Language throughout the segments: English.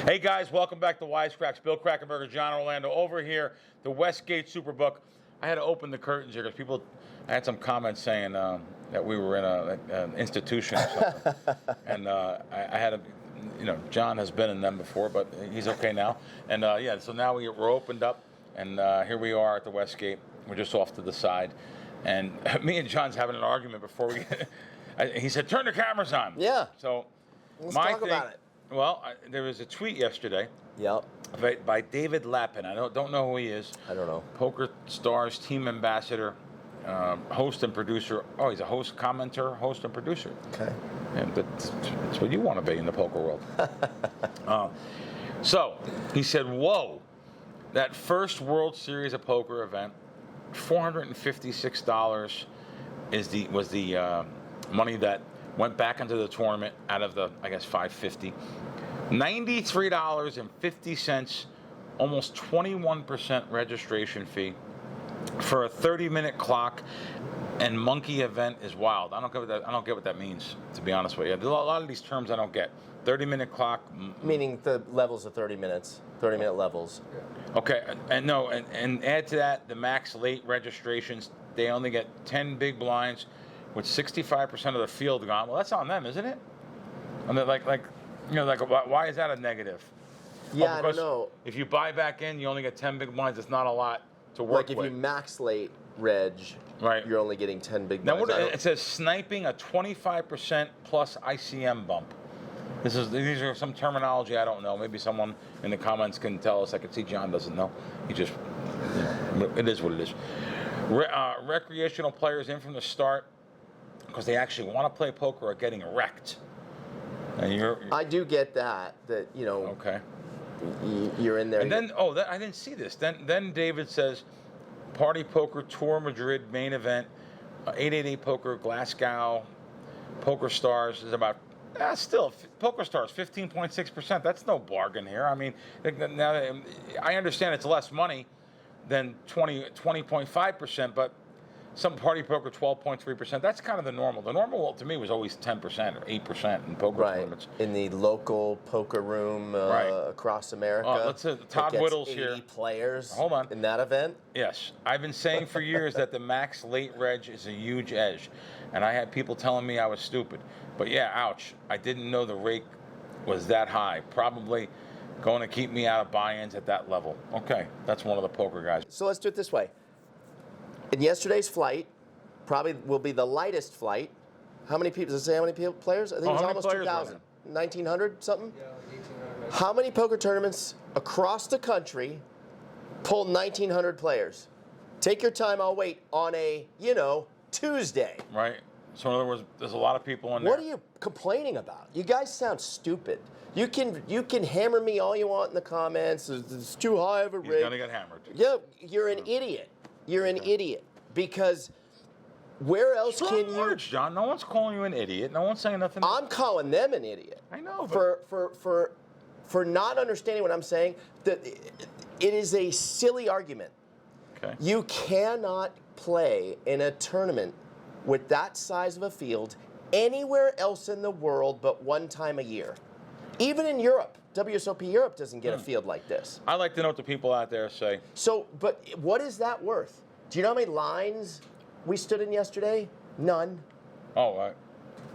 Hey guys, welcome back to WiseKracks. Bill Krackomberger, Jon Orlando over here, the Westgate Superbook. I had to open the curtains here because I had some comments saying that we were in an institution or something. And I had John has been in them before, but he's okay now. And so now we're opened up, and here we are at the Westgate. We're just off to the side. And me and John's having an argument before we he said, turn the cameras on. Yeah. So let's talk about it. Well, there was a tweet yesterday. Yep. By David Lappin. I don't know who he is. I don't know. Poker Stars team ambassador, host and producer. Oh, he's a host, commenter, host and producer. Okay. And that's what you want to be in the poker world. So he said, "Whoa, that first World Series of Poker event, $456 was the money that went back into the tournament out of the, I guess, $550. $93.50, almost 21% registration fee for a 30-minute clock and monkey event is wild. I don't get what that means, to be honest with you. There's a lot of these terms I don't get. 30-minute clock. Meaning the levels of 30 minutes, 30-minute levels. Okay, and add to that the max late registrations. They only get 10 big blinds with 65% of the field gone. Well, that's on them, isn't it? I mean, why is that a negative? Yeah, I don't know. If you buy back in, you only get 10 big blinds. It's not a lot to work with. Like if you max late reg, right, you're only getting 10 big now, blinds. It says sniping a 25% plus ICM bump. These are some terminology I don't know. Maybe someone in the comments can tell us. I can see John doesn't know. He just, it is what it is. Recreational players in from the start because they actually want to play poker are getting wrecked. And I do get that okay. You're in there. And then, I didn't see this. Then David says, Party Poker Tour Madrid main event, 888 Poker Glasgow, Poker Stars is about, still, Poker Stars, 15.6%. That's no bargain here. I mean, now I understand it's less money than 20.5%, but some Party Poker 12.3%. That's kind of the normal. The normal to me was always 10% or 8% in poker tournaments. In the local poker room across America. Let's say Todd Whittle's 80 here. Players. Hold on. In that event. Yes, I've been saying for years that the max late reg is a huge edge, and I had people telling me I was stupid. But yeah, ouch! I didn't know the rake was that high. Probably going to keep me out of buy-ins at that level. Okay, that's one of the poker guys. So let's do it this way. In yesterday's flight, probably will be the lightest flight. How many people? Does it say how many players? I think it was almost 2,000. 1,900 something? Yeah, 1,800. How many poker tournaments across the country pull 1,900 players? Take your time, I'll wait, on a, Tuesday. Right. So in other words, there's a lot of people in there. What are you complaining about? You guys sound stupid. You can hammer me all you want in the comments. It's too high of a rate. You're going to get hammered. Yeah, you're an idiot. You're an idiot because where else Strong can you? words, John. No one's calling you an idiot. No one's saying nothing. I'm calling them an idiot. I know. For not understanding what I'm saying. That it is a silly argument. Okay. You cannot play in a tournament with that size of a field anywhere else in the world but one time a year. Even in Europe. WSOP Europe doesn't get a field like this. I like to know what the people out there say. So, but what is that worth? Do you know how many lines we stood in yesterday? None. Oh, right.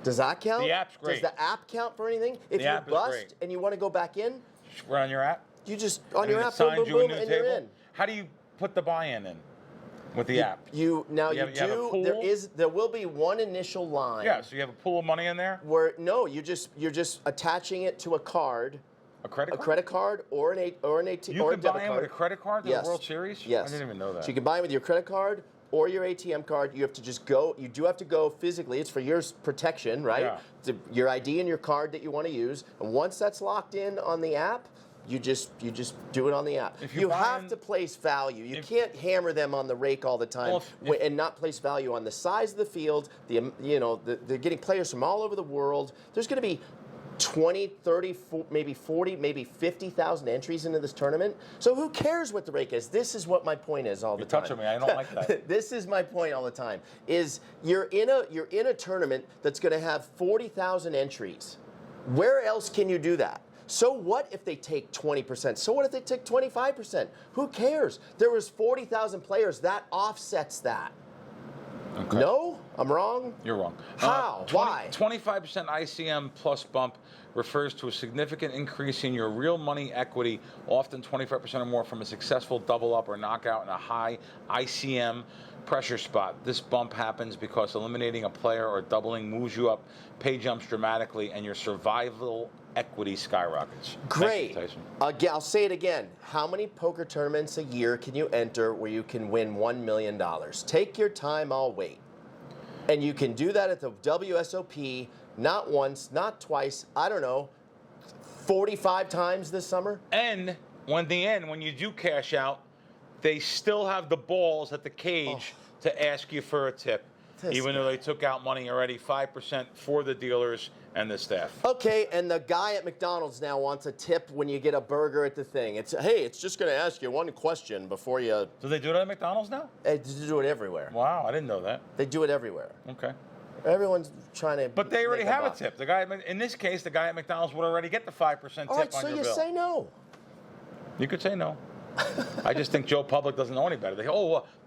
Does that count? The app's great. Does the app count for anything? If you bust and you want to go back in, just run your app. You just on your app, boom, boom, boom, and you're in. How do you put the buy-in in with the app? You have a pool? There will be one initial line. Yeah, so you have a pool of money in there? You're just attaching it to a card. A credit card? A creded card or an ATM or a debit card. You can buy in with a credit card to the World Series? Yes. I didn't even know that. So you can buy in with your credit card or your ATM card. You have to just go. You do have to go physically. It's for your protection, right? Yeah. Your ID and your card that you want to use. And once that's locked in on the app, you just do it on the app. You have to place value. You can't hammer them on the rake all the time and not place value on the size of the field. They're getting players from all over the world. There's going to be 20, 30, maybe 40, maybe 50,000 entries into this tournament. So who cares what the rake is? This is what my point is all the time. You're touching me. I don't like that. This is my point all the time. Is you're in a tournament that's going to have 40,000 entries. Where else can you do that? So what if they take 20%? So what if they take 25%? Who cares? There was 40,000 players. That offsets that. Okay. No? I'm wrong? You're wrong. How? Why? 25% ICM plus bump refers to a significant increase in your real money equity, often 25% or more from a successful double up or knockout in a high ICM pressure spot. This bump happens because eliminating a player or doubling moves you up, pay jumps dramatically, and your survival equity skyrockets. Great. Thank you, Tyson. Again, I'll say it again. How many poker tournaments a year can you enter where you can win $1 million? Take your time, I'll wait. And you can do that at the WSOP, not once, not twice, I don't know, 45 times this summer. And when you do cash out, they still have the balls at the cage to ask you for a tip, even though they took out money already, 5% for the dealers and the staff. Okay, and the guy at McDonald's now wants a tip when you get a burger at the thing. It's just going to ask you one question before you... Do they do it at McDonald's now? They do it everywhere. Wow, I didn't know that. They do it everywhere. Okay. Everyone's trying to... But they already have a tip. The guy, in this case, the guy at McDonald's would already get the 5% tip All right, on so your you bill. say no. You could say no. I just think Joe Public doesn't know any better. They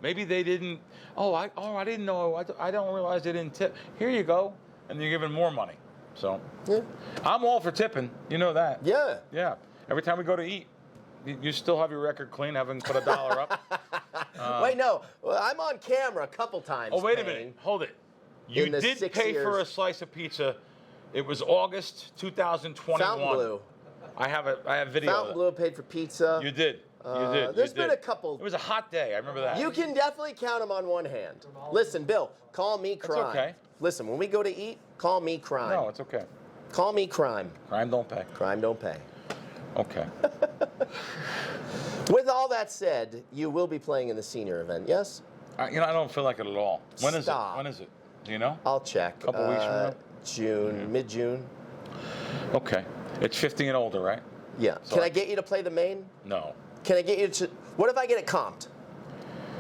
maybe they didn't. I didn't know. I don't realize they didn't tip. Here you go, and you're giving more money. So, yeah. I'm all for tipping. You know that. Yeah. Yeah. Every time we go to eat, you still have your record clean, having put $1 up. Wait, no. Well, I'm on camera a couple times. Oh, wait a minute. Hold it. You did pay for a slice of pizza. It was August 2021. Fountain Blue. I have video. Fountain Blue paid for pizza. You did. You did. There's been a couple. It was a hot day. I remember that. You can definitely count them on one hand. Listen, Bill, call me crime. It's okay. Listen, when we go to eat, call me crime. No, it's okay. Call me crime. Crime don't pay. Crime don't pay. Okay. With all that said, you will be playing in the senior event, yes? I don't feel like it at all. When is Stop. it? When is it? Do you know? I'll check. A couple weeks from now? June, mid-June. Okay. It's 50 and older, right? Yeah. So Can I get you to play the main? No. Can I get you to... What if I get it comped?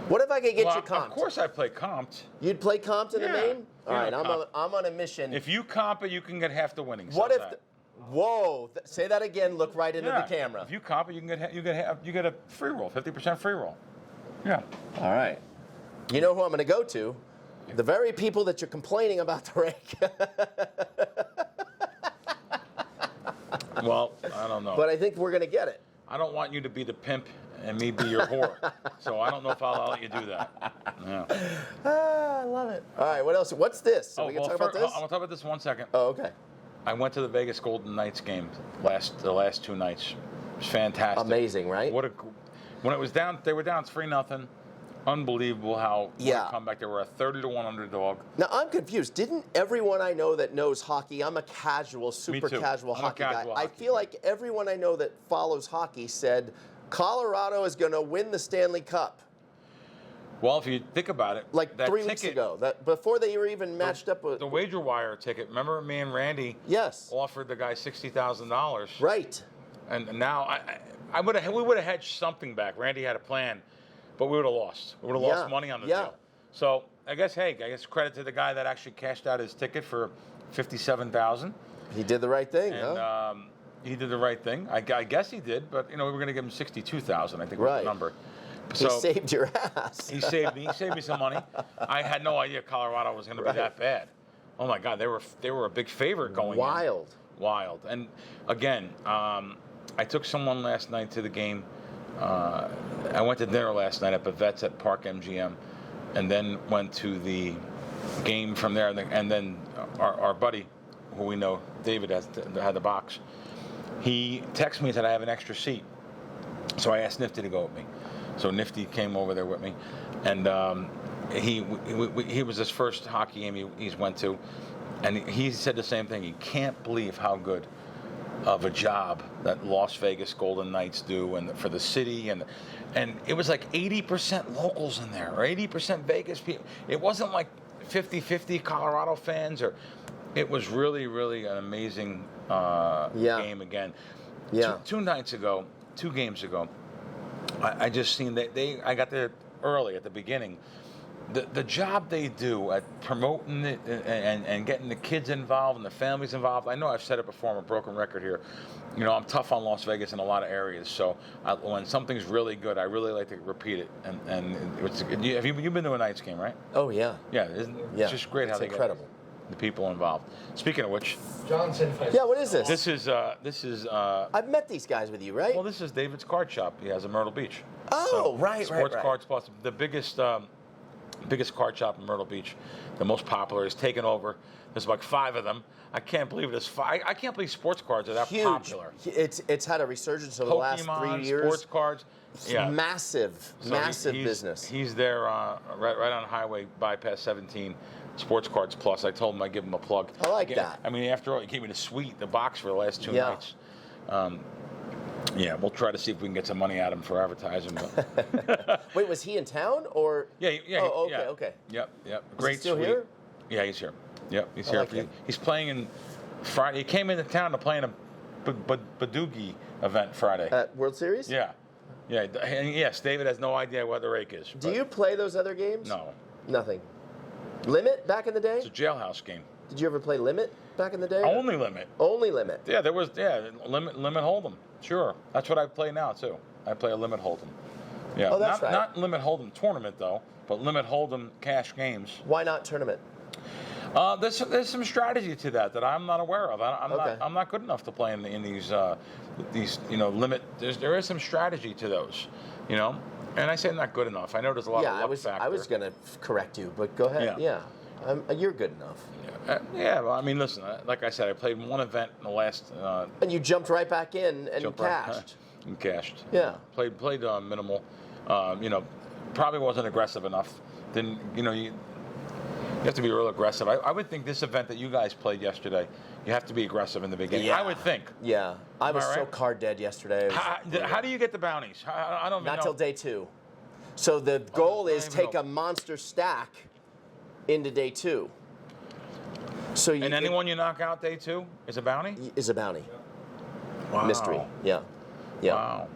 What if I could get you comped? Of course I play comped. You'd play comped in the main? All right, comp. I'm on a mission. If you comp it, you can get half the winnings. What How's if... that? Whoa! Say that again. Look right into the camera. If you comp it, you get a free roll, 50% free roll. Yeah. All right. You know who I'm going to go to? The very people that you're complaining about the rake. Well, I don't know. But I think we're going to get it. I don't want you to be the pimp and me be your whore. So I don't know if I'll let you do that. Yeah. I love it. All right, what else? What's this? Are we going to talk about this? I want to talk about this 1 second. Oh, okay. I went to the Vegas Golden Knights game the last 2 nights. It was fantastic. Amazing, right? When it was down, they were down 3-0. Unbelievable how what a comeback. They were a 30-1 underdog. Now I'm confused. Didn't everyone I know that knows hockey? I'm a casual, super casual hockey guy. I feel like everyone I know that follows hockey said Colorado is going to win the Stanley Cup. Well, if you think about it, like that 3 weeks ago, that before they were even matched up with the wager wire ticket. Remember, me and Randy offered the guy $60,000. Right. And now we would have hedged something back. Randy had a plan, but we would have lost. We would have lost money on the deal. So I guess credit to the guy that actually cashed out his ticket for $57,000. He did the right thing, and, he did the right thing. I guess he did, but we were going to give him $62,000. I think was the number. So he saved your ass. He saved me some money. I had no idea Colorado was going to be that bad. Oh my God, they were a big favorite going in. Wild. And again, I took someone last night to the game. I went to dinner last night at Bavette's at Park MGM, and then went to the game from there. And then our buddy, who we know, David, had the box. He texted me and said, I have an extra seat. So I asked Nifty to go with me. So Nifty came over there with me, and he was his first hockey game he's went to, and he said the same thing. He can't believe how good of a job that Las Vegas Golden Knights do, and for the city, and it was like 80% locals in there, or 80% Vegas people. It wasn't like 50-50 Colorado fans, it was really, really an amazing game again. Yeah. 2 games ago. I just seen I got there early at the beginning, the job they do at promoting it and getting the kids involved and the families involved. I know I've said it before. I'm a broken record here. You know, I'm tough on Las Vegas in a lot of areas. So when something's really good, I really like to repeat it. And you've been to a Knights game, right? Oh yeah. Yeah, it's just great how they incredible. Get the people involved. Speaking of which, Johnson. Yeah, what is this? this is. I've met these guys with you, right? Well, this is David's card shop. He has in Myrtle Beach. Oh, right. Sports Cards Plus, the biggest card shop in Myrtle Beach, the most popular, is taken over. There's like 5 of them. I can't believe this. I can't believe sports cards are that Huge. popular. It's had a resurgence over the last 3 years. Sports cards. Yeah. Massive business. He's there right on Highway Bypass 17. Sports Cards Plus. I told him I'd give him a plug. I like that. I mean, after all, he gave me the box for the last 2 Yeah. nights. Yeah, we'll try to see if we can get some money out of him for advertising. But Wait, was he in town or? yeah. Oh, okay, yeah. okay. Yep. Is Great. he still sweet. here? Yeah, he's here. Yep, he's I here. like him. He's playing in Friday. He came into town to play in a Badoogie event Friday. At World Series? Yeah. And yes, David has no idea what the rake is. Do you play those other games? No. Nothing. Limit back in the day? It's a jailhouse game. Did you ever play Limit back in the day? Only limit. Only Limit. Yeah, there was limit hold'em. Sure, that's what I play now too. I play a limit hold'em. Yeah, Oh, that's right. Not limit hold'em tournament though, but limit hold'em cash games. Why not tournament? There's some strategy to that I'm not aware of. Okay. I'm not good enough to play in these limit. There is some strategy to those, And I say not good enough. I know there's a lot of luck factor. I was going to correct you, but go ahead. Yeah. You're good enough. Well, I mean, listen. Like I said, I played one event in the last. And you jumped right back in and cashed. And cashed. Yeah. Played minimal. Probably wasn't aggressive enough. Then you have to be real aggressive. I would think this event that you guys played yesterday, you have to be aggressive in the beginning. Yeah. I would think. Yeah. I was so right? card dead yesterday. How do you get the bounties? I don't even know. Not till day 2. So the goal is take know. a monster stack into day 2. So And anyone you knock out day 2 is a bounty? is a bounty. Wow. Mystery. Yeah. Wow.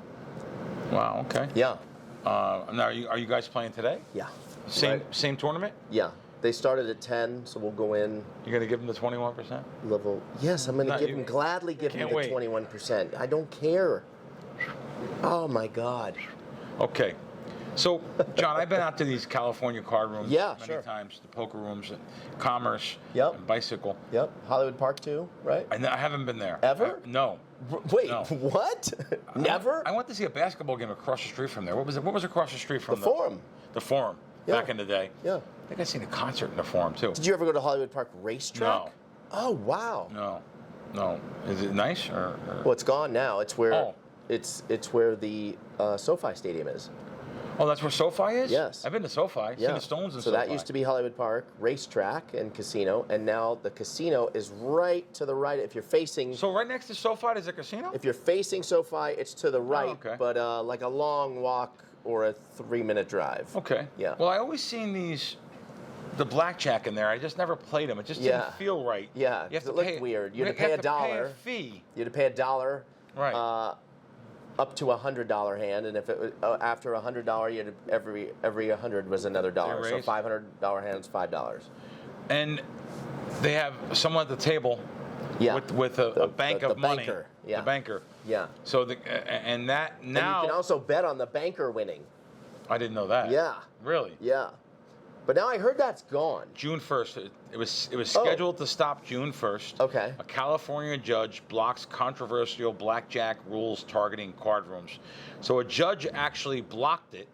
Okay. Yeah. Now, are you guys playing today? Yeah. Same tournament? Yeah. They started at 10, so we'll go in. You're going to give them the 21%? Level. Yes, I'm going to gladly give them the 21%. I don't care. Oh my God. Okay. So, John, I've been out to these California card rooms many times, the poker rooms, and Commerce, and Bicycle. Yep. Hollywood Park too, right? I haven't been there. Ever? No. Wait, No. what? Never? I went to see a basketball game across the street from there. What was across the street from The Forum. The Forum. Yeah. Back in the day. Yeah. I think I seen a concert in the Forum too. Did you ever go to Hollywood Park Racetrack? No. Oh wow. No. Is it nice or? Well, it's gone now. It's where Oh. it's where the SoFi Stadium is. Oh, that's where SoFi is? Yes. I've been to SoFi. Seen the Stones in So SoFi. that used to be Hollywood Park Racetrack and Casino, and now the casino is right to the right. If you're facing, So right next to SoFi is a casino? if you're facing SoFi, it's to the right, okay. but like a long walk or a 3-minute drive. Okay. Yeah. Well, I always seen the blackjack in there. I just never played them. It just didn't feel right. Yeah, You have to it looked pay, weird. You had to pay a dollar. Pay a fee. You had to pay $1. Right. Up to $100 hand, and if it was after $100, you had every 100 was another dollar. So raise. $500 hands, $5. And they have someone at the table Yeah. with a bank of money. Banker. Yeah. The banker. Yeah. So and that now And you can also bet on the banker winning. I didn't know that. Yeah. Really? Yeah. But now I heard that's gone. June 1st. It was scheduled to stop June 1st. Okay. A California judge blocks controversial blackjack rules targeting card rooms. So a judge actually blocked it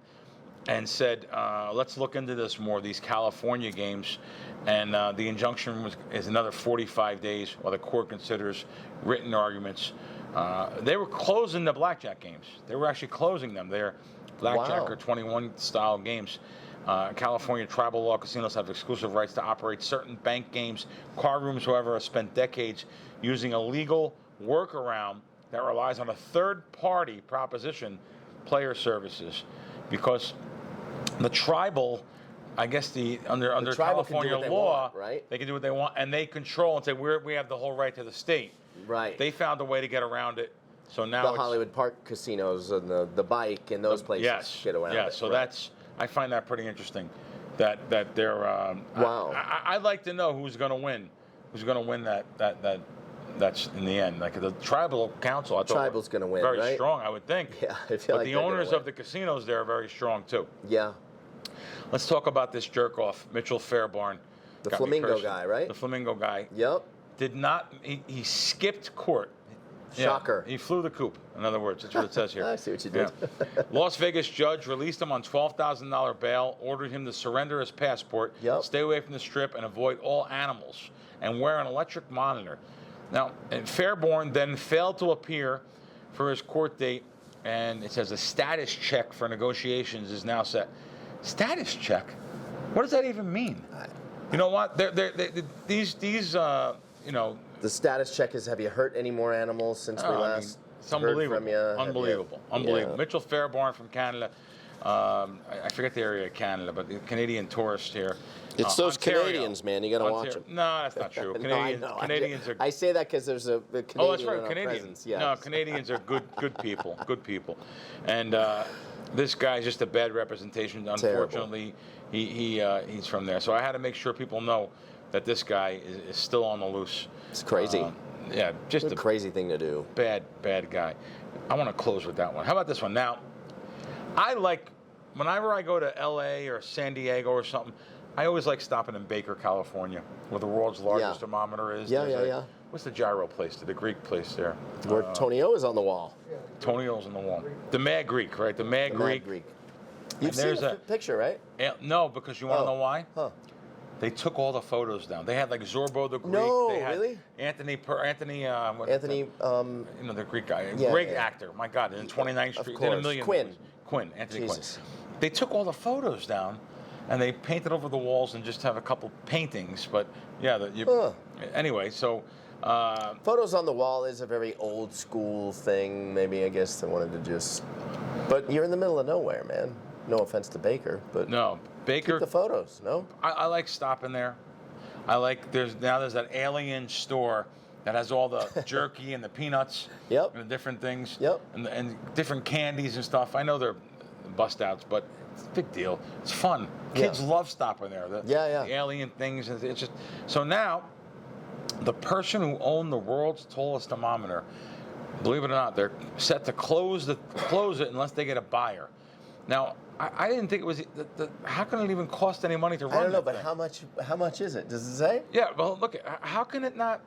and said, let's look into this more, these California games. And the injunction is another 45 days while the court considers written arguments. They were closing the blackjack games. They were actually closing them. They're blackjack or 21 style games. California tribal law casinos have exclusive rights to operate certain bank games. Card rooms, however, have spent decades using a legal workaround that relies on a third-party proposition, player services, because the tribal, I guess under California law, right? They can do what they want, and they control and say we have the whole right to the state. Right. They found a way to get around it. So now the Hollywood Park casinos and the bike and those places get around it. So right. I find that pretty interesting. that they're. Wow. I'd like to know who's going to win. Who's going to win that's in the end. Like the tribal council, I thought Tribal's going to win, very right? strong, I would think. Yeah, I feel but like the they're gonna owners win. of the casinos there are very strong too. Yeah. Let's talk about this jerk off, Mitchell Fairbairn. The Got me flamingo cursing. guy, right? The flamingo guy. Yep. Did not. He skipped court. Yeah, Shocker. he flew the coop. In other words, that's what it says here. I see what you did. Yeah. Las Vegas judge released him on $12,000 bail, ordered him to surrender his passport, Yep. stay away from the strip, and avoid all animals, and wear an electric monitor. Now, and Fairborn then failed to appear for his court date, and it says a status check for negotiations is now set. Status check? What does that even mean? You know what? These you know. The status check is, have you hurt any more animals since we last it's unbelievable. heard from you? Unbelievable. Yeah. Unbelievable. Mitchell Fairborn from Canada. I forget the area of Canada, but the Canadian tourist here. It's those Ontario. Canadians, man. You got to watch them. No, that's not true. No, I know. Canadians are. I say that because there's a Canadian Oh, that's right. in our Canadians. presence. Yeah. No, Canadians are good people. Good people. And this guy's just a bad representation. Unfortunately, he's from there. So I had to make sure people know that this guy is still on the loose. It's crazy. Yeah, just a crazy thing to do. Bad guy. I want to close with that one. How about this one? Now, I like, whenever I go to L.A. or San Diego or something, I always like stopping in Baker, California, where the world's largest thermometer is. Yeah. What's the gyro place? The Greek place there? Where Tony O is on the wall. Tony O's on the wall. The Mad Greek, right? The Mad Greek. You've seen the picture, right? No, because you want to know why? Huh. They took all the photos down. They had like Zorbo the Greek. No, they had really? Anthony, the Greek guy, great actor. My God, in 29th Street, course. did a million Quinn. movies. Quinn, Anthony Jesus. Quinn. They took all the photos down, and they painted over the walls and just have a couple paintings. But yeah, anyway, so. Photos on the wall is a very old school thing. Maybe I guess they wanted to just. But you're in the middle of nowhere, man. No offense to Baker, but No, Baker. keep the photos. No. I like stopping there. I like there's that alien store that has all the jerky and the peanuts. Yep. And the different things. Yep. And different candies and stuff. I know they're bust outs, but it's a big deal. It's fun. Kids love stopping there. The alien things. It's just so now. The person who owned the world's tallest thermometer, believe it or not, they're set to close it unless they get a buyer. Now, I didn't think it was. How can it even cost any money to run? I don't know, that but thing? how much is it? Does it say? Yeah, well, look, how can it not?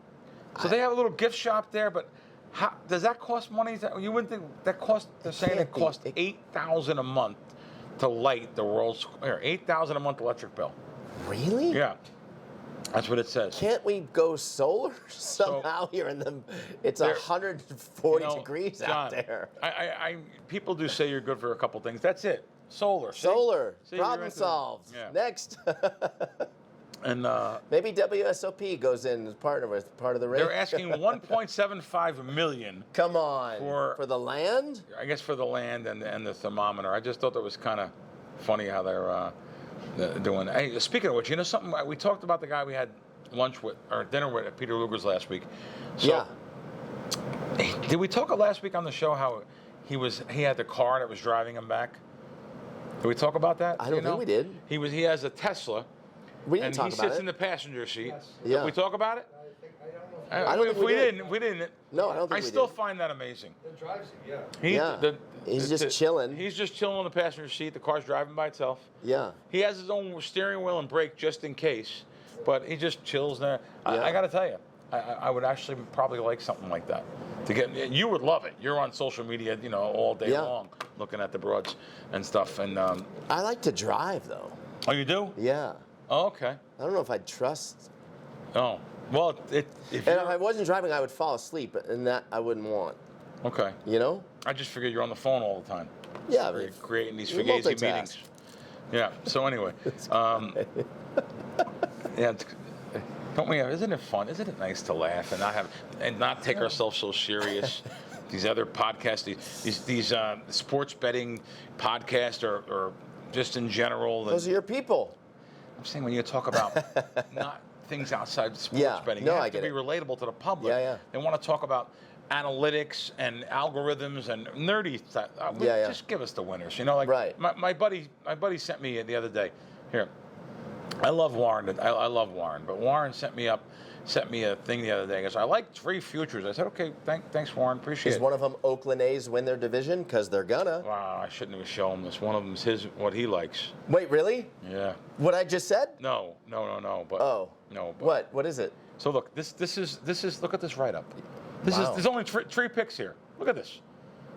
So they have a little gift shop there, but how does that cost money? You wouldn't think that cost. They're saying it cost $8,000 a month to light the world's $8,000 a month electric bill. Really? Yeah. That's what it says. Can't we go solar somehow here in the? It's 140 degrees John, out there. People do say you're good for a couple things. That's it. Solar. Solar. See, Problem solved. Yeah. Next. And maybe WSOP goes in as part of the rate. they're asking $1.75 million. Come on. For the land? I guess for the land and the thermometer. I just thought that was kind of funny how they're doing. Hey, speaking of which, you know something? We talked about the guy we had lunch with or dinner with at Peter Luger's last week. So, did we talk last week on the show how he had the car that was driving him back? Did we talk about that? I don't think we did. He has a Tesla. We didn't talk and he about sits it. in the passenger seat. Yes. Yeah. Did we talk about it? I don't think we did. We didn't. No, I don't think we still did. find that amazing. It drives him, He's just chilling. He's just chilling on the passenger seat. The car's driving by itself. Yeah. He has his own steering wheel and brake just in case, but he just chills there. I got to tell you, I would actually probably like something like that. You would love it. You're on social media, all day long, looking at the broads and stuff. And I like to drive though. Oh, you do? Yeah. Oh, okay. I don't know if I'd trust. Oh, well, if I wasn't driving, I would fall asleep, and that I wouldn't want. Okay. I just figured you're on the phone all the time. Yeah. You're creating these fugazi meetings. Yeah. So anyway, don't we? Isn't it fun? Isn't it nice to laugh and not take ourselves so serious? These other podcasts, these sports betting podcasts, or just in general. Those are your people. I'm saying when you talk about not things outside sports betting, you have to be relatable to the public. Yeah. They want to talk about analytics and algorithms and nerdy stuff. Just give us the winners. My buddy sent me the other day. Here, I love Warren. I love Warren, but Warren sent me a thing the other day. He goes, I like 3 futures. I said, okay, thanks, Warren. Appreciate it. Is one of them Oakland A's win their division? Because they're gonna. Wow, I shouldn't have shown him this. One of them's what he likes. Wait, really? Yeah. What I just said? No. But Oh. no. But, What? What is it? So look, this is look at this write up. Wow. There's only 3 picks here. Look at this.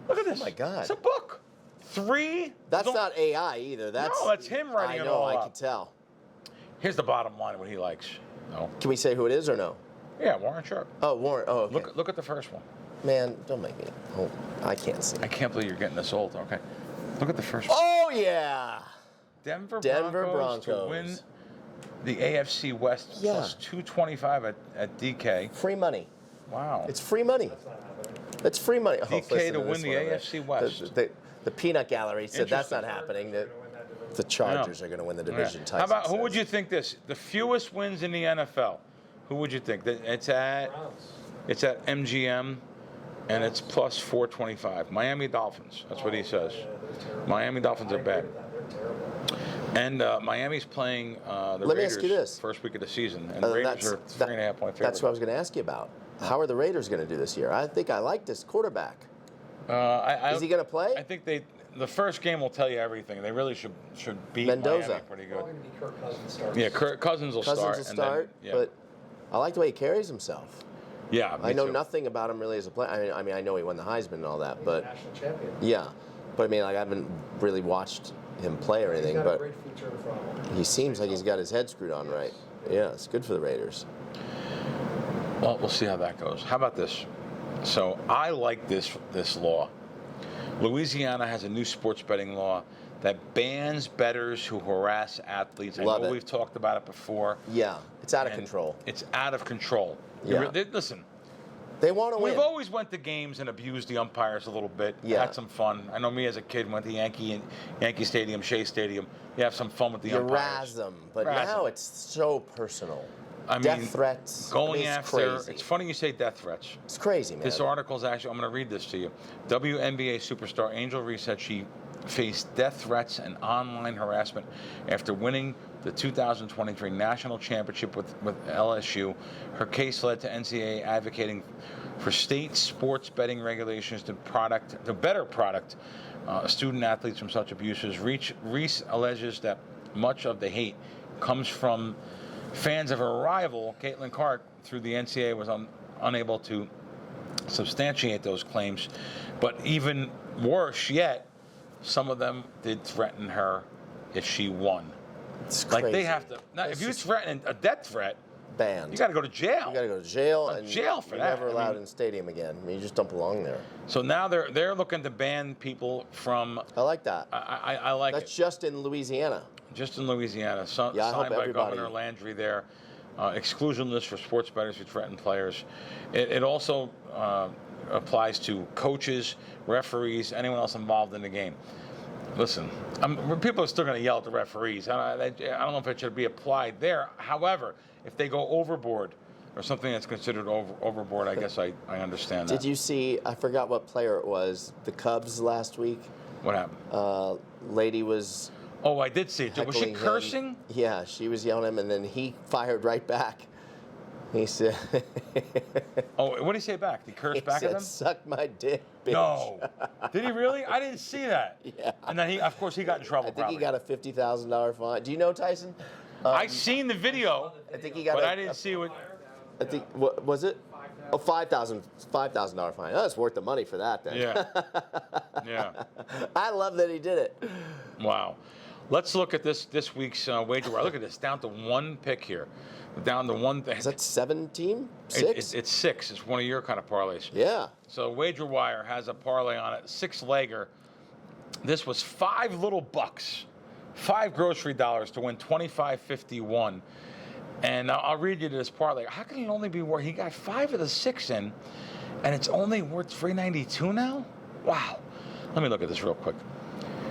Look at this. Oh my God. It's a book. 3. That's not AI either. That's him writing it all I know. I up. can tell. Here's the bottom line of what he likes. No. Can we say who it is or no? Yeah, Warren Sharp. Oh, Warren. Oh, okay. Look at the first one. Man, don't make me. Oh, I can't see. I can't believe you're getting this old. Okay. Look at the first one. Oh yeah. Denver Broncos to win the AFC West Yeah. plus 225 at DK. Free money. Wow. It's free money. It's free money. Oh, DK listen to this win the one over AFC there. West. The peanut gallery said that's not happening. The Chargers are going to win the division. How about Tyson who would says. you think this? The fewest wins in the NFL. Who would you think? It's at MGM, and it's plus 425. Miami Dolphins. That's what he says. Miami Dolphins are bad. And Miami's playing the Let me Raiders ask you this. first week of the season, and the Raiders are 3.5 point favorites. That's what I was going to ask you about. How are the Raiders going to do this year? I think I like this quarterback. Is he going to play? I think the first game will tell you everything. They really should beat Mendoza. Miami pretty good. Probably going to be Kirk Cousins starts. Yeah, Cousins will start. Cousins will start, but I like the way he carries himself. Yeah, I know too. nothing about him really as a player. I mean, I know he won the Heisman and all that, but National champion. yeah. But I mean, like, I haven't really watched him play or anything, He's got a but great future in front of him. he seems like he's got his head screwed on right. Yeah, it's good for the Raiders. Well, we'll see how that goes. How about this? So I like this law. Louisiana has a new sports betting law that bans bettors who harass athletes. Love I know it. we've talked about it before. Yeah, it's out of and control. It's out of control. Yeah. Listen, They want to win. we've always went to games and abused the umpires a little bit. Yeah. Had some fun. I know me as a kid went to Yankee Stadium, Shea Stadium. You have some fun with the You umpires. razz them, but Razz now them. it's so personal. I Death mean, threats. Going it's after. crazy. It's funny you say death threats. It's crazy, man. This article is actually, I'm going to read this to you. WNBA superstar Angel Reese said she faced death threats and online harassment after winning the 2023 national championship with LSU. Her case led to NCAA advocating for state sports betting regulations to better student athletes from such abuses. Reese alleges that much of the hate comes from fans of her rival, Caitlin Clark, through the NCAA was unable to substantiate those claims. But even worse yet, some of them did threaten her if she won. It's Like crazy. they have to. Now, if you just threaten a death threat, banned. you got to go to jail. You got to go to jail, and jail for you're that. never I allowed mean- in the stadium again. I mean, you just don't belong there. So now they're looking to ban people from. I like that. I like That's it. just in Louisiana. Just in Louisiana, Yeah, I hope signed by everybody- Governor Landry there. Exclusion list for sports bettors who threaten players. It also applies to coaches, referees, anyone else involved in the game. Listen, people are still going to yell at the referees. I don't know if it should be applied there. However, if they go overboard or something that's considered overboard, I guess I understand that. Did you see? I forgot what player it was. The Cubs last week. What happened? Lady was. Oh, I did see it. Was she heckling him. cursing? Yeah, she was yelling at him, and then he fired right back. He said. Oh, what did he say back? Did he curse He back said, at him? "Suck my dick, bitch." No. Did he really? I didn't see that. Yeah. And then of course, he got in trouble. I think he probably. got a $50,000 fine. Do you know Tyson? I seen the video, I think he got. but I didn't see what. I think what was it? Oh, $5,000 fine. Oh, it's worth the money for that then. Yeah. Yeah. I love that he did it. Wow. Let's look at this week's wager. Look at this, down to one pick here, down to one. Is that 7 team? It's 6? 6. It's one of your kind of parlays. Yeah. So Wager Wire has a parlay on it, 6-legger. This was $5 little bucks, $5 grocery dollars to win $25.51. And I'll read you this parlay. How can he only be worth? He got 5 of the 6 in, and it's only worth $3.92 now. Wow. Let me look at this real quick.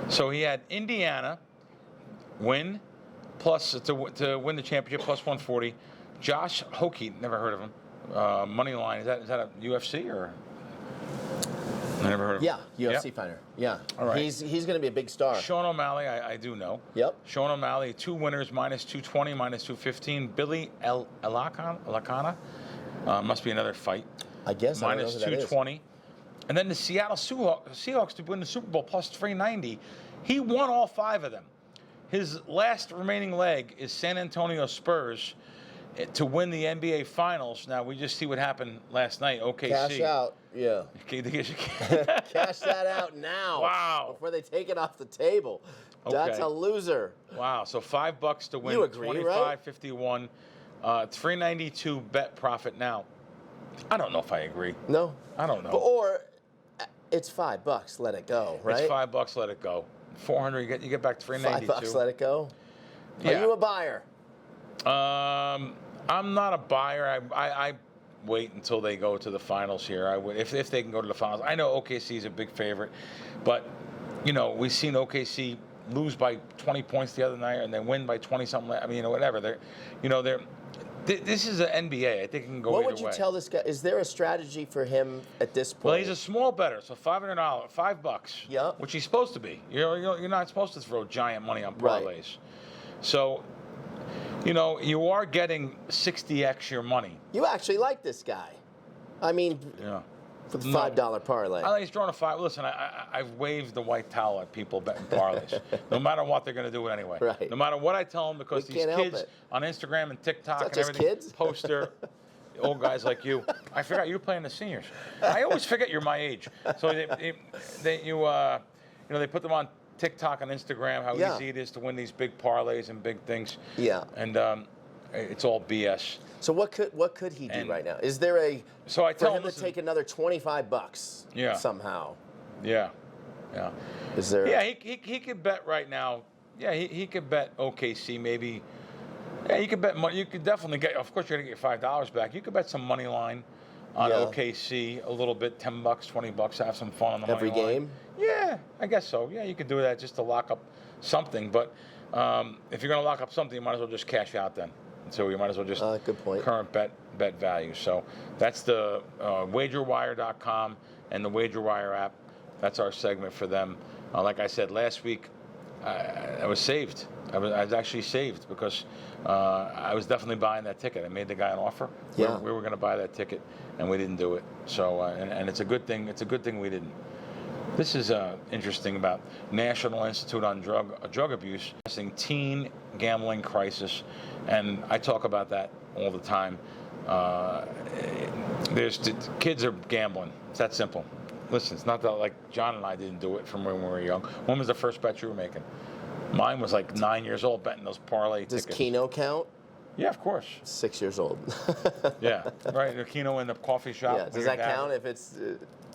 So he had Indiana win plus to win the championship plus 140. Josh Hokie, never heard of him. Money line, is that a UFC or? Never heard of him. Yeah, UFC fighter. Yeah. All right. He's going to be a big star. Sean O'Malley, I do know. Yep. Sean O'Malley, 2 winners, -220, -215. Billy Elakana, must be another fight. I guess. I don't know who that is. -220. And then the Seattle Seahawks to win the Super Bowl +390. He won all 5 of them. His last remaining leg is San Antonio Spurs to win the NBA Finals. Now, we just see what happened last night, OKC. Cash out. Yeah. Cash that out now. Wow. Before they take it off the table. That's Okay. a loser. Wow, so $5 to win. You agree, right? 25.51, $392 bet profit. Now, I don't know if I agree. No. I don't know. Or it's $5. Let it go, right? It's $5. Let it go. 400. You get back to 392. $5. Let it go. Yeah. Are you a buyer? I'm not a buyer. I wait until they go to the finals here. I would if they can go to the finals. I know OKC is a big favorite, but we've seen OKC lose by 20 points the other night and then win by 20 something. I mean, whatever. This is an NBA. I think it can go either way. What would you tell this guy? Is there a strategy for him at this point? Well, he's a small bettor, so $500, $5. Yeah. Which he's supposed to be. You're not supposed to throw giant money on parlays. Right. So, you are getting 60x your money. You actually like this guy. I mean, Yeah. for the $5 parlay. I think he's drawing a 5. Listen, I've waved the white towel at people betting parlays. No matter what, they're going to do it anyway. Right. No matter what I tell them, because We these can't help kids it. on Instagram and TikTok and It's not just everything kids. post their old guys like you. I forgot you were playing the seniors. I always forget you're my age. So they put them on TikTok and Instagram, how Yeah. easy it is to win these big parlays and big things. Yeah. And it's all BS. So what could he do And- right now? Is there a So I for tell him him, to listen, take another $25 Yeah. somehow? Yeah. Is there? Yeah, he could bet right now. Yeah, he could bet OKC maybe. Yeah, you could bet money. You could definitely get. Of course, you're gonna get your $5 back. You could bet some money line on Yeah. OKC a little bit, $10, $20. Have some fun on the Every money line. game? Yeah, I guess so. Yeah, you could do that just to lock up something. But if you're gonna lock up something, you might as well just cash out then. So you might as well just Good point. current bet value. So that's the wagerwire.com and the WagerWire app. That's our segment for them. Like I said last week, I was saved. I was actually saved because I was definitely buying that ticket. I made the guy an offer. Yeah. We were going to buy that ticket, and we didn't do it. So and it's a good thing. It's a good thing we didn't. This is interesting about National Institute on Drug Abuse, teen gambling crisis, and I talk about that all the time. Kids are gambling. It's that simple. Listen, it's not that like John and I didn't do it from when we were young. When was the first bet you were making? Mine was like 9 years old betting those parlay Does tickets. Keno count? Yeah, of course. 6 years old. Yeah, right. The Keno in the coffee shop. Yeah. with Does your that dad. count if it's?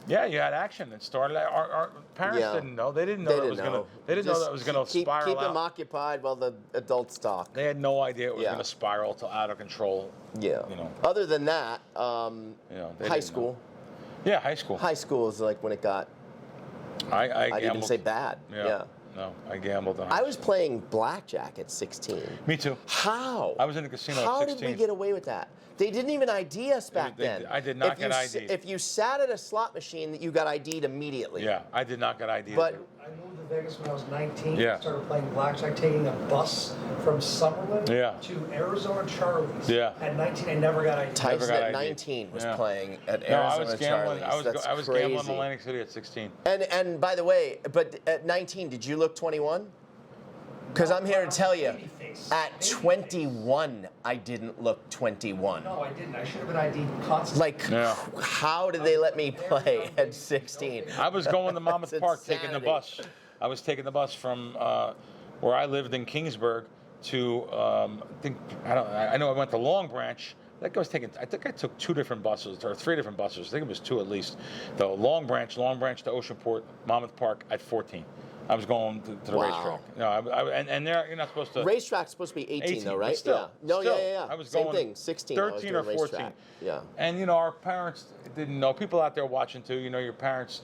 Yeah, you had action. It started. Our parents Yeah. didn't know. They didn't know that it was gonna. They didn't know that it was gonna spiral Keep out. them occupied while the adults talk. They had no idea it was Yeah. gonna spiral to out of control. Yeah. You know. Other than that, They high didn't school. know. Yeah, high school. High school is like when it got. I I'd even gambled. say bad. Yeah. No, I gambled. In I high was playing blackjack at 16. school. Me too. How? I was in the casino How at did 16. we get away with that? They didn't even ID us back then. I did not If get you ID'd. If you sat at a slot machine, you got ID'd immediately. Yeah, I did not get ID. But I moved to Vegas when I was 19. Yeah. Started playing blackjack, taking a bus from Summerlin Yeah. to Arizona Charlie's. Yeah. At 19, I never got ID. Tyson got at ID. 19 was Yeah. playing at No, Arizona I was gambling. Charlie's. That's I was crazy. gambling in Atlantic City at 16. And by the way, but at 19, did you look 21? Because I'm here to tell you, Babyface. at Babyface. 21, I didn't look 21. No, I didn't. I should have been ID'd constantly. Like, Yeah. how did they let me play at 16? I was going to Monmouth That's Park taking the insanity. bus. I was taking the bus from where I lived in Kingsburg to I know I went to Long Branch. I think I took 2 different buses or 3 different buses. I think it was 2 at least. The Long Branch to Oceanport, Monmouth Park at 14. I was going to the Wow. racetrack. No, and there you're not supposed to. Racetrack's supposed to be 18 though, but right? still, yeah. No, still, yeah. I was Same going thing, 16. I was 13 doing or 14. racetrack. Yeah. And our parents didn't know. People out there watching too. Your parents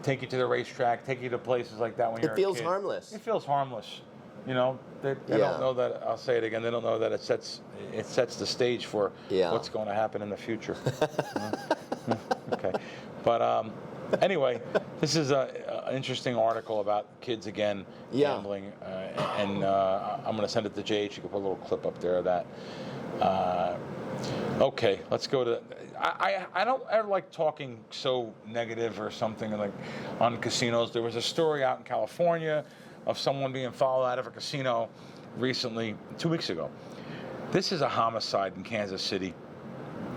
take you to the racetrack, take you to places like that when you're a feels kid. harmless. It feels harmless. They Yeah. don't know that. I'll say it again. They don't know that it sets the stage for Yeah. what's going to happen in the future. Okay, but Anyway, this is an interesting article about kids again gambling, and I'm going to send it to JH. You can put a little clip up there of that. Okay, let's go to. I don't ever like talking so negative or something like on casinos. There was a story out in California of someone being followed out of a casino recently, 2 weeks ago. This is a homicide in Kansas City.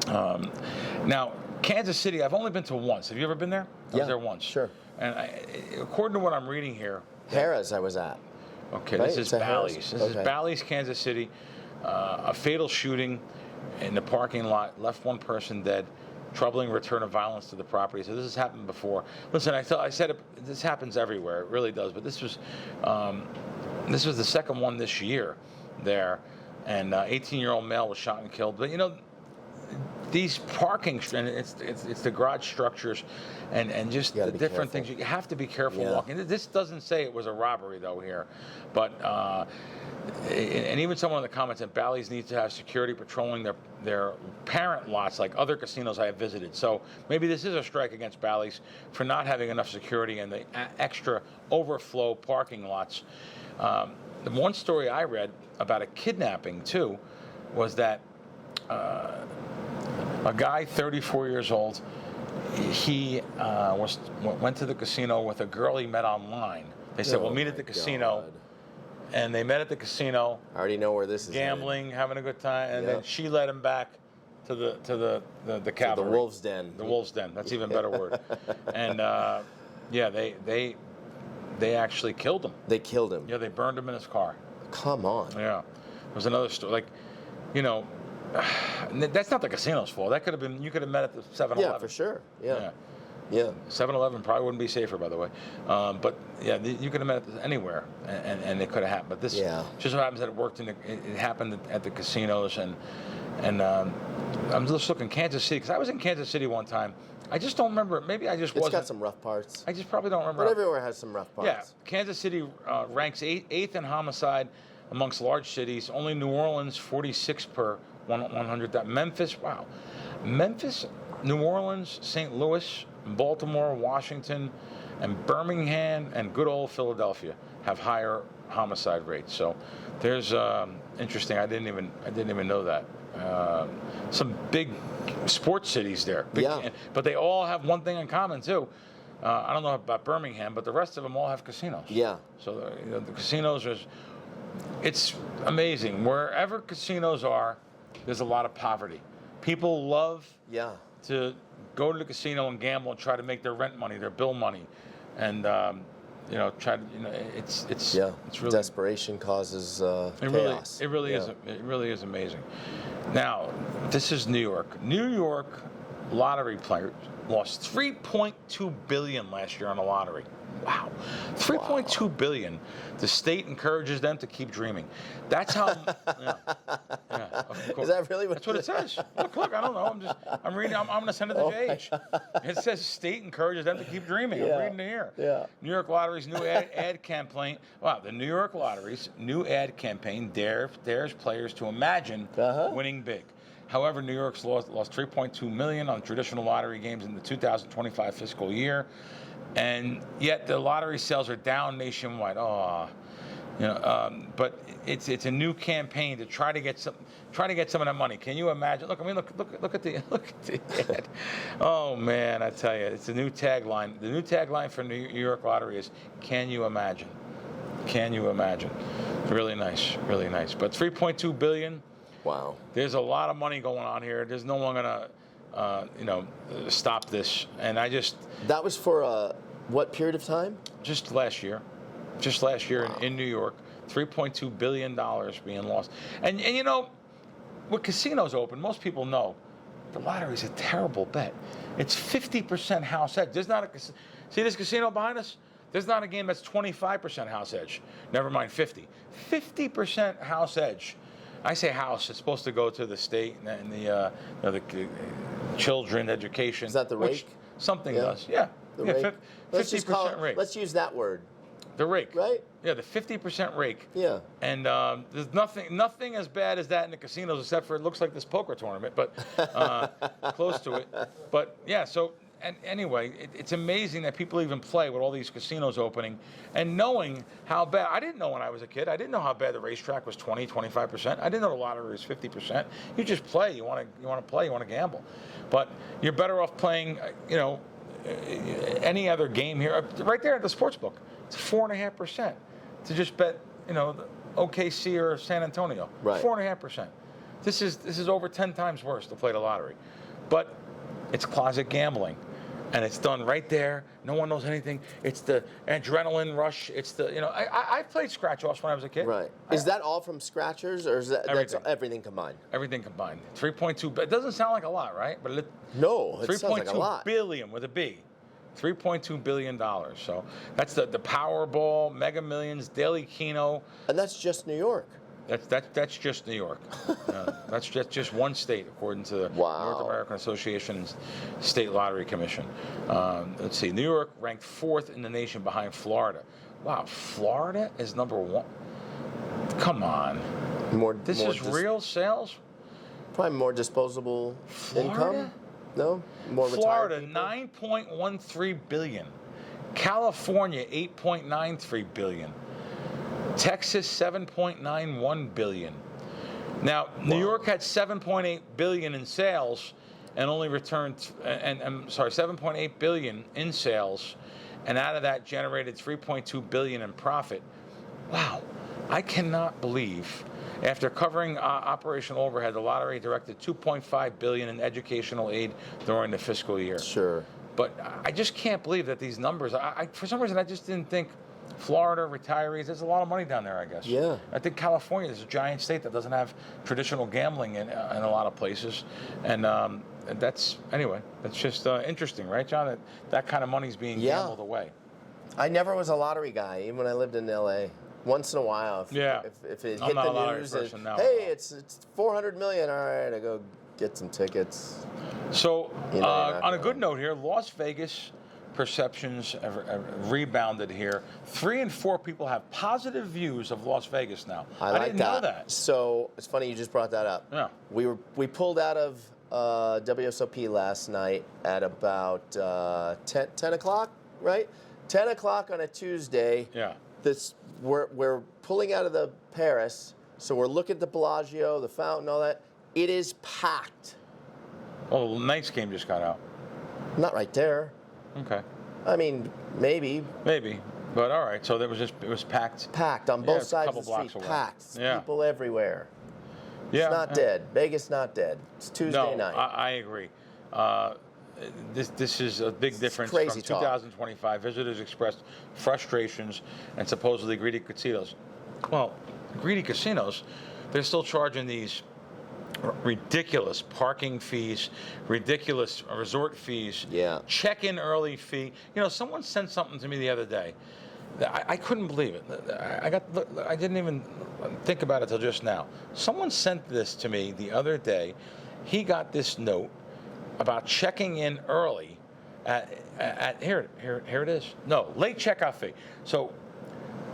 Now, Kansas City, I've only been to once. Have you ever been there? I was there once. Sure. And according to what I'm reading here, Harrah's I was at. Okay, Right? this is It's a Bally's. Harrah's? This is Bally's, Kansas City. A fatal shooting in the parking lot left one person dead. Troubling return of violence to the property. So this has happened before. Listen, I said this happens everywhere. It really does. But this was the second one this year there. And 18-year-old male was shot and killed. But, you know, these parking, and it's the garage structures and just the different things. You have to be careful walking. This doesn't say it was a robbery, though, here. But, and even someone in the comments said Bally's needs to have security patrolling their parent lots like other casinos I have visited. So maybe this is a strike against Bally's for not having enough security and the extra overflow parking lots. The one story I read about a kidnapping, too, was that a guy, 34 years old, he went to the casino with a girl he met online. They said, we'll meet at the casino. God. And they met at the casino. I already know where this is. Gambling, having a good time. And then she led him back to the cavalry. The wolf's den. The wolf's den. That's even better word. And, they actually killed him. They killed him. Yeah, they burned him in his car. Come on. Yeah. There was another story. Like, you know, that's not the casino's fault. That could have been, you could have met at the 7-Eleven. Yeah, for sure. Yeah. 7-Eleven probably wouldn't be safer, by the way. But yeah, you could have met anywhere, and it could have happened. But this just so happens that it worked, it happened at the casinos, and I'm just looking Kansas City because I was in Kansas City one time. I just don't remember. Maybe I just wasn't. It's got some rough parts. I just probably don't remember. But everywhere has some rough parts. Yeah, Kansas City ranks eighth in homicide amongst large cities. Only New Orleans 46 per 100. Memphis, New Orleans, St. Louis, Baltimore, Washington, and Birmingham, and good old Philadelphia have higher homicide rates. So there's interesting. I didn't even know that. Some big sports cities there. But they all have one thing in common too. I don't know about Birmingham, but the rest of them all have casinos. Yeah. So the casinos it's amazing. Wherever casinos are, there's a lot of poverty. People love to go to the casino and gamble and try to make their rent money, their bill money, and it's really desperation causes chaos. It really is amazing. Now, this is New York. New York lottery players lost $3.2 billion last year on the lottery. Wow, $3.2 billion. The state encourages them to keep dreaming. That's how. Is that really what? That's what it says. Look. I don't know. I'm reading. I'm going to send it to JH. It says state encourages them to keep dreaming. I'm reading it here. Yeah. New York Lottery's new ad campaign. Wow, the New York Lottery's new ad campaign dares players to imagine winning big. However, New York's lost $3.2 million on traditional lottery games in the 2025 fiscal year. And yet the lottery sales are down nationwide. But it's a new campaign to try to get some of that money. Can you imagine? Look at the ad. Oh man, I tell you, it's a new tagline. The new tagline for New York Lottery is "Can you imagine?" Can you imagine? Really nice, really nice. But $3.2 billion. Wow. There's a lot of money going on here. There's no one gonna. Stop this. And that was for what period of time? Just last year in New York, $3.2 billion being lost. And when casinos open, most people know the lottery's a terrible bet. It's 50% house edge. There's not see this casino behind us? There's not a game that's 25% house edge. Never mind 50. 50% house edge. I say house. It's supposed to go to the state and the children education. Is that the rake? Something does. Yeah. The rake. 50% rake. Let's use that word. The rake. Right? Yeah, the 50% rake. Yeah. And there's nothing as bad as that in the casinos, except for it looks like this poker tournament, but close to it. But yeah, so and anyway, it's amazing that people even play with all these casinos opening and knowing how bad. I didn't know when I was a kid. I didn't know how bad the racetrack was 20, 25%. I didn't know the lottery was 50%. You just play. You want to play. You want to gamble. But you're better off playing, any other game here. Right there at the sports book, it's 4.5% to just bet, the OKC or San Antonio. Right. 4.5%. This is over 10 times worse to play the lottery. But it's closet gambling, and it's done right there. No one knows anything. It's the adrenaline rush. It's the, I played scratch-offs when I was a kid. Right. Is that all from scratchers, or is that Everything. that's everything combined? Everything combined. 3.2. It doesn't sound like a lot, right? But No, it sounds like a lot. 3.2 billion with a B. $3.2 billion. So that's the Powerball, Mega Millions, Daily Keno. And that's just New York. That's just New York. That's just one state, according to the North American Association and State Lottery Commission. Let's see. New York ranked 4th in the nation behind Florida. Wow, Florida is number 1. Come on. This is real sales? Probably more disposable Florida? income. No? More Florida, retired people? 9.13 billion. California, 8.93 billion. Texas, 7.91 billion. Now, New York had 7.8 billion in sales and only returned, 7.8 billion in sales, and out of that generated 3.2 billion in profit. Wow, I cannot believe. After covering operational overhead, the lottery directed 2.5 billion in educational aid during the fiscal year. Sure. But I just can't believe that these numbers. For some reason, I just didn't think. Florida, retirees, there's a lot of money down there, I guess. Yeah. I think California is a giant state that doesn't have traditional gambling in a lot of places. And that's just interesting, right, John? That kind of money's being gambled away. I never was a lottery guy, even when I lived in L.A. Once in a while, if it hit the news, and, hey, it's 400 million, all right, I go get some tickets. So, on a good note here, Las Vegas perceptions have rebounded here. 3 in 4 people have positive views of Las Vegas now. I didn't know that. So it's funny you just brought that up. Yeah. We pulled out of WSOP last night at about 10 o'clock, right? 10 o'clock on a Tuesday. Yeah. We're pulling out of the Paris, so we're looking at the Bellagio, the fountain, all that. It is packed. Oh, the Knights game just got out. Not right there. Okay. I mean, maybe. Maybe. But all right, so it was packed. Packed on both it's a sides couple of the street. blocks away. Packed. Yeah. People everywhere. Yeah. It's not dead. Vegas not dead. It's Tuesday night. I agree. This is a big difference from 2025. Visitors expressed frustrations and supposedly greedy casinos. Well, greedy casinos, they're still charging these ridiculous parking fees, ridiculous resort fees, check-in early fee. Someone sent something to me the other day. I couldn't believe it. I didn't even think about it till just now. Someone sent this to me the other day. He got this note about checking in early at here it is. No, late checkout fee. So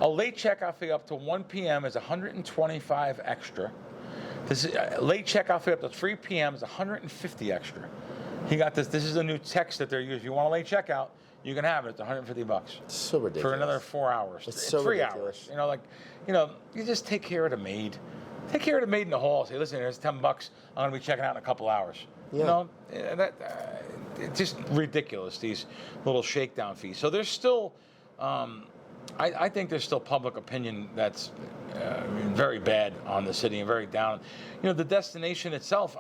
a late checkout fee up to 1 p.m. is $125 extra. This is late checkout fee up to 3 p.m. is $150 extra. He got this. This is the new text that they're using. If you want a late checkout, you can have it. It's $150. It's so ridiculous. For another 4 hours. It's so 3 ridiculous. hours. You just take care of the maid. Take care of the maid in the hall. Say, listen, here's $10. I'm going to be checking out in a couple hours. Yeah. It's just ridiculous, these little shakedown fees. So there's still, I think there's still public opinion that's very bad on the city and very down. The destination itself,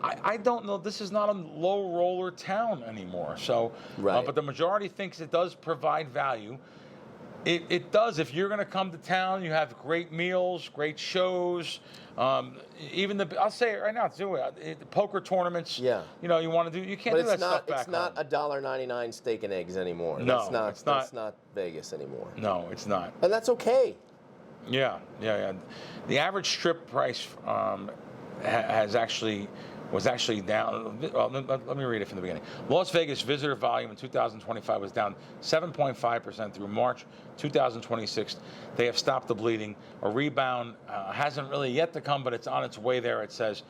I don't know. This is not a low roller town anymore. So, but the majority thinks it does provide value. It does. If you're going to come to town, you have great meals, great shows. Even I'll say it right now, the poker tournaments. Yeah. You want to do. You can't do that stuff back home. It's not $1.99 steak and eggs anymore. No, it's not. That's not Vegas anymore. No, it's not. And that's okay. Yeah. The average strip price was actually down. Well, let me read it from the beginning. Las Vegas visitor volume in 2025 was down 7.5% through March 2026. They have stopped the bleeding. A rebound hasn't really yet to come, but it's on its way there, it says.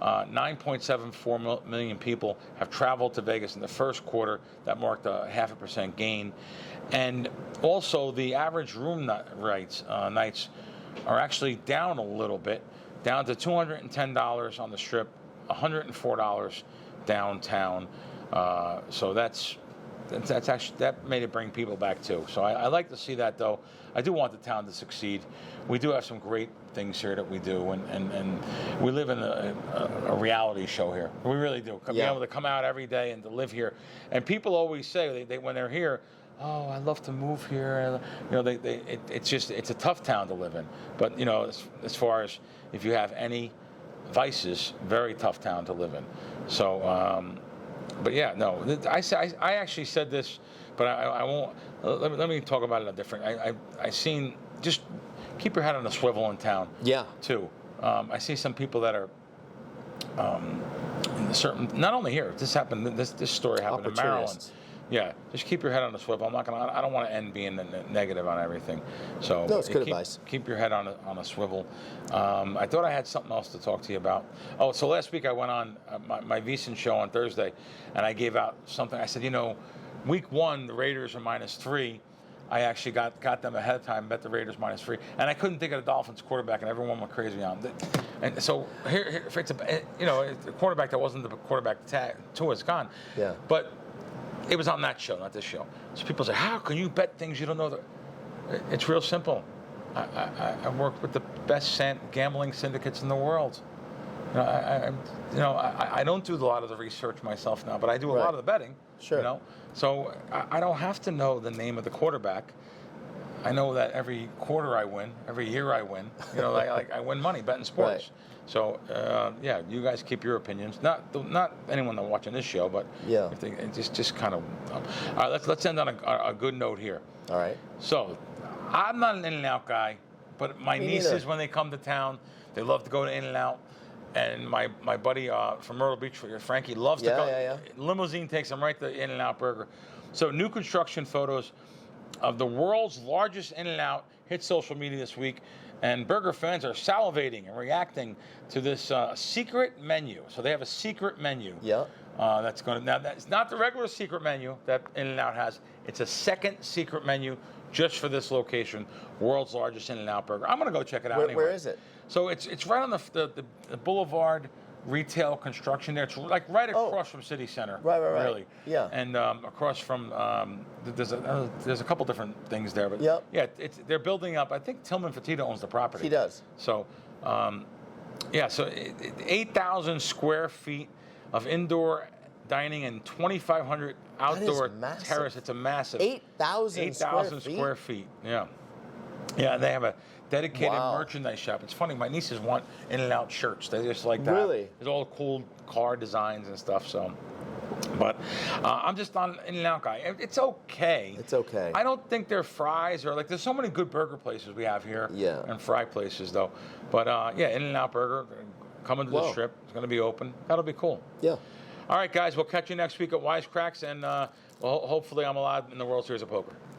9.74 million people have traveled to Vegas in the first quarter. That marked a 0.5% gain. And also the average room nights are actually down a little bit, down to $210 on the Strip, $104 downtown. So that's actually, that made it bring people back too. So I like to see that, though. I do want the town to succeed. We do have some great things here that we do, and we live in a reality show here. We really do. Being able to come out every day and to live here. And people always say they when they're here, oh, I love to move here. You know, it's a tough town to live in. But you know, as far as if you have any vices, very tough town to live in. So. But yeah, no. I actually said this, but I won't. Let me talk about it a different. I seen, just keep your head on a swivel in town. Yeah. Too. I see some people that are in certain. Not only here. This happened. This story happened in Maryland. Yeah, just keep your head on a swivel. I don't want to end being negative on everything. So no, it's good advice. Keep your head on a swivel. I thought I had something else to talk to you about. Oh, so last week I went on my VSiN show on Thursday, and I gave out something. I said, you know, week 1 the Raiders are -3. I actually got them ahead of time, bet the Raiders -3, and I couldn't think of the Dolphins quarterback, and everyone went crazy on it. And so here it's a quarterback that wasn't the quarterback Tua's gone. Yeah. But it was on that show, not this show. So people say, how can you bet things you don't know? It's real simple. I worked with the best gambling syndicates in the world. I don't do a lot of the research myself now, but I do a lot of the betting. Sure. You know, so I don't have to know the name of the quarterback. I know that every quarter I win, every year I win. You know, I win money betting sports. Right. So yeah, you guys keep your opinions. Not anyone that's watching this show, but if they just kind of. All right, let's end on a good note here. All right. So, I'm not an In-N-Out guy, but my nieces, neither. when they come to town, they love to go to In-N-Out. And my buddy from Myrtle Beach, Frankie, loves to go. Yeah. Limousine takes him right to In-N-Out Burger. So new construction photos of the world's largest In-N-Out hit social media this week, and burger fans are salivating and reacting to this secret menu. So they have a secret menu. Yeah. That's not the regular secret menu that In-N-Out has. It's a second secret menu just for this location, world's largest In-N-Out burger. I'm going to go check it out anyway. Where is it? So it's right on the Boulevard retail construction there. It's like right across from City Center. Right. Really. Yeah. And across from there's a couple different things there, but yeah, they're building up. I think Tillman Fertitta owns the property. He does. So so 8,000 square feet of indoor dining and 2,500 outdoor terrace. It's a massive 8,000 square feet. Yeah. Yeah, they have a dedicated merchandise shop. It's funny, my nieces want In-N-Out shirts. They just like that. Really? There's all cool car designs and stuff. So, but I'm just not an In-N-Out guy. It's okay. It's okay. I don't think their fries are there's so many good burger places we have here. Yeah. And fry places though. But In-N-Out Burger coming to the Strip. It's going to be open. That'll be cool. Yeah. All right, guys. We'll catch you next week at WiseKracks, and hopefully I'm allowed in the World Series of Poker.